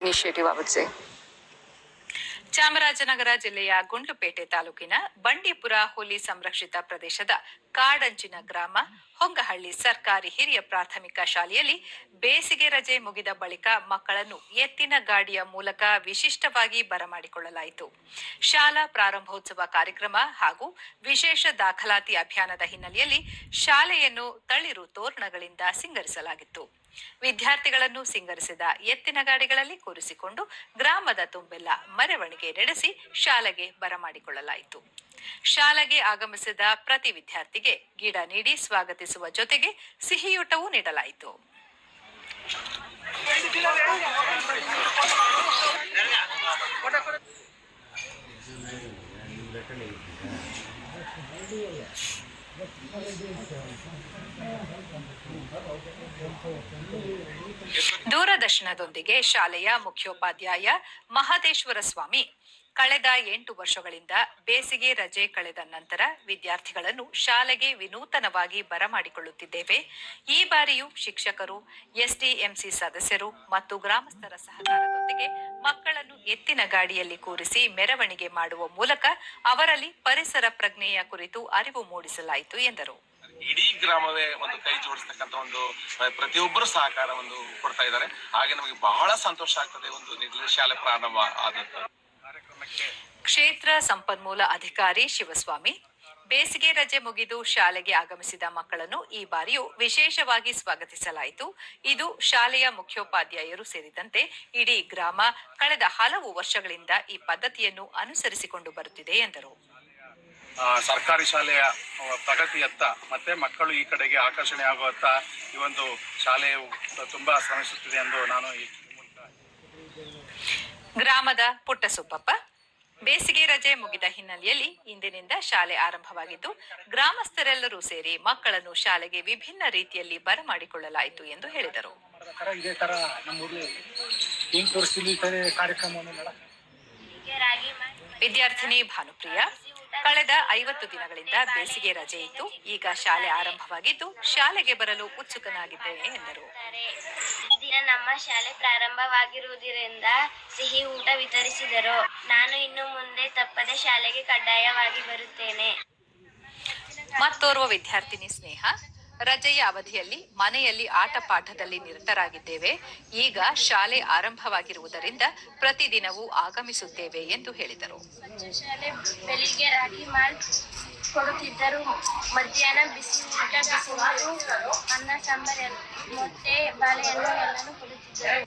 initiative, I would say. Chamarajanagar ಜಿಲ್ಲೆಯ ಗುಂಡ್ಲುಪೇಟೆ ತಾಲೂಕಿನ ಬಂಡೀಪುರ ಹುಲಿ ಸಂರಕ್ಷಿತ ಪ್ರದೇಶದ ಕಾಡಂಚಿನ ಗ್ರಾಮ ಹೊಂಗಹಳ್ಳಿ ಸರ್ಕಾರಿ ಹಿರಿಯ ಪ್ರಾಥಮಿಕ ಶಾಲೆಯಲ್ಲಿ ಬೇಸಿಗೆ ರಜೆ ಮುಗಿದ ಬಳಿಕ ಮಕ್ಕಳನ್ನು ಎತ್ತಿನ ಗಾಡಿಯ ಮೂಲಕ ವಿಶಿಷ್ಟವಾಗಿ ಬರಮಾಡಿಕೊಳ್ಳಲಾಯಿತು. ಶಾಲಾ ಪ್ರಾರಂಭೋತ್ಸವ ಕಾರ್ಯಕ್ರಮ ಹಾಗೂ ವಿಶೇಷ ದಾಖಲಾತಿ ಅಭಿಯಾನದ ಹಿನ್ನೆಲೆಯಲ್ಲಿ ಶಾಲೆಯನ್ನು ತಳಿರು ತೋರಣಗಳಿಂದ ಸಿಂಗರಿಸಲಾಗಿತ್ತು. ವಿದ್ಯಾರ್ಥಿಗಳನ್ನು ಸಿಂಗರಿಸಿದ ಎತ್ತಿನ ಗಾಡಿಗಳಲ್ಲಿ ಕೂರಿಸಿಕೊಂಡು ಗ್ರಾಮದ ತುಂಬೆಲ್ಲ ಮೆರವಣಿಗೆ ನಡೆಸಿ ಶಾಲೆಗೆ ಬರಮಾಡಿಕೊಳ್ಳಲಾಯಿತು. ಶಾಲೆಗೆ ಆಗಮಿಸಿದ ಪ್ರತಿ ವಿದ್ಯಾರ್ಥಿಗೆ ಗಿಡ ನೀಡಿ ಸ್ವಾಗತಿಸುವ ಜೊತೆಗೆ ಸಿಹಿಯೂಟವೂ ನೀಡಲಾಯಿತು. ದೂರದರ್ಶನದೊಂದಿಗೆ ಶಾಲೆಯ ಮುಖ್ಯೋಪಾಧ್ಯಾಯ ಮಹದೇಶ್ವರ ಸ್ವಾಮಿ ಕಳೆದ 8 ವರ್ಷಗಳಿಂದ ಬೇಸಿಗೆ ರಜೆ ಕಳೆದ ನಂತರ ವಿದ್ಯಾರ್ಥಿಗಳನ್ನು ಶಾಲೆಗೆ ವಿನೂತನವಾಗಿ ಬರಮಾಡಿಕೊಳ್ಳುತ್ತಿದ್ದೇವೆ. ಈ ಬಾರಿಯೂ ಶಿಕ್ಷಕರು, ಎಸ್ಡಿಎಂಸಿ ಸದಸ್ಯರು ಮತ್ತು ಗ್ರಾಮಸ್ಥರ ಸಹಕಾರದೊಂದಿಗೆ ಮಕ್ಕಳನ್ನು ಎತ್ತಿನ ಗಾಡಿಯಲ್ಲಿ ಕೂರಿಸಿ ಮೆರವಣಿಗೆ ಮಾಡುವ ಮೂಲಕ ಅವರಲ್ಲಿ ಪರಿಸರ ಪ್ರಜ್ಞೆಯ ಕುರಿತು ಅರಿವು ಮೂಡಿಸಲಾಯಿತು ಎಂದರು. ಇಡೀ ಗ್ರಾಮವೇ ಒಂದು ಕೈ ಜೋಡಿಸ್ತಕ್ಕಂಥ ಒಂದು ಪ್ರತಿಯೊಬ್ಬರು ಸಹಕಾರ ಒಂದು ಕೊಡ್ತಾ ಇದ್ದಾರೆ. ಹಾಗೆ ನಮಗೆ ಬಹಳ ಸಂತೋಷ ಆಗ್ತದೆ ಒಂದು ಶಾಲೆ ಪ್ರಾರಂಭ ಆದಂತ ಕ್ಷೇತ್ರ ಸಂಪನ್ಮೂಲ ಅಧಿಕಾರಿ ಶಿವಸ್ವಾಮಿ ಬೇಸಿಗೆ ರಜೆ ಮುಗಿದು ಶಾಲೆಗೆ ಆಗಮಿಸಿದ ಮಕ್ಕಳನ್ನು ಈ ಬಾರಿಯೂ ವಿಶೇಷವಾಗಿ ಸ್ವಾಗತಿಸಲಾಯಿತು. ಇದು ಶಾಲೆಯ ಮುಖ್ಯೋಪಾಧ್ಯಾಯರು ಸೇರಿದಂತೆ ಇಡೀ ಗ್ರಾಮ ಕಳೆದ ಹಲವು ವರ್ಷಗಳಿಂದ ಈ ಪದ್ಧತಿಯನ್ನು ಅನುಸರಿಸಿಕೊಂಡು ಬರುತ್ತಿದೆ ಎಂದರು. ಸರ್ಕಾರಿ ಶಾಲೆಯ ಪ್ರಗತಿಯತ್ತ ಮತ್ತೆ ಮಕ್ಕಳು ಈ ಕಡೆಗೆ ಆಕರ್ಷಣೆ ಆಗುವತ್ತ ಈ ಒಂದು ಶಾಲೆಯು ತುಂಬಾ ಶ್ರಮಿಸುತ್ತಿದೆ ಎಂದು ನಾನು ಗ್ರಾಮದ ಪುಟ್ಟಸುಬ್ಬಪ್ಪ ಬೇಸಿಗೆ ರಜೆ ಮುಗಿದ ಹಿನ್ನೆಲೆಯಲ್ಲಿ ಇಂದಿನಿಂದ ಶಾಲೆ ಆರಂಭವಾಗಿದ್ದು ಗ್ರಾಮಸ್ಥರೆಲ್ಲರೂ ಸೇರಿ ಮಕ್ಕಳನ್ನು ಶಾಲೆಗೆ ವಿಭಿನ್ನ ರೀತಿಯಲ್ಲಿ ಬರಮಾಡಿಕೊಳ್ಳಲಾಯಿತು ಎಂದು ಹೇಳಿದರು. ವಿದ್ಯಾರ್ಥಿನಿ ಭಾನುಪ್ರಿಯ ಕಳೆದ 50 ದಿನಗಳಿಂದ ಬೇಸಿಗೆ ರಜೆ ಇತ್ತು. ಈಗ ಶಾಲೆ ಆರಂಭವಾಗಿದ್ದು ಶಾಲೆಗೆ ಬರಲು ಉತ್ಸುಕನಾಗಿದ್ದೇನೆ ಎಂದರು. ದಿನ ನಮ್ಮ ಶಾಲೆ ಪ್ರಾರಂಭವಾಗಿರುವುದರಿಂದ ಸಿಹಿ ಊಟ ವಿತರಿಸಿದರು. ನಾನು ಇನ್ನು ಮುಂದೆ ತಪ್ಪದೆ ಶಾಲೆಗೆ ಕಡ್ಡಾಯವಾಗಿ ಬರುತ್ತೇನೆ. ಮತ್ತೋರ್ವ ವಿದ್ಯಾರ್ಥಿನಿ ಸ್ನೇಹ ರಜೆಯ ಅವಧಿಯಲ್ಲಿ ಮನೆಯಲ್ಲಿ ಆಟ ಪಾಠದಲ್ಲಿ ನಿರತರಾಗಿದ್ದೇವೆ. ಈಗ ಶಾಲೆ ಆರಂಭವಾಗಿರುವುದರಿಂದ ಪ್ರತಿದಿನವೂ ಆಗಮಿಸುತ್ತೇವೆ ಎಂದು ಹೇಳಿದರು. ಶಾಲೆ ಬೆಳಿಗ್ಗೆ ರಾಗಿ ಮಾಲ್ ಕೊಡುತ್ತಿದ್ದರು. ಮಧ್ಯಾಹ್ನ ಬಿಸಿ ಊಟ, ಬಿಸಿ ನೀರು, ಅನ್ನ ಸಾಂಬಾರು, ಮೊಟ್ಟೆ, ಬಾಳೆಹಣ್ಣು ಎಲ್ಲಾನು ಕೊಡುತ್ತಿದ್ದರು.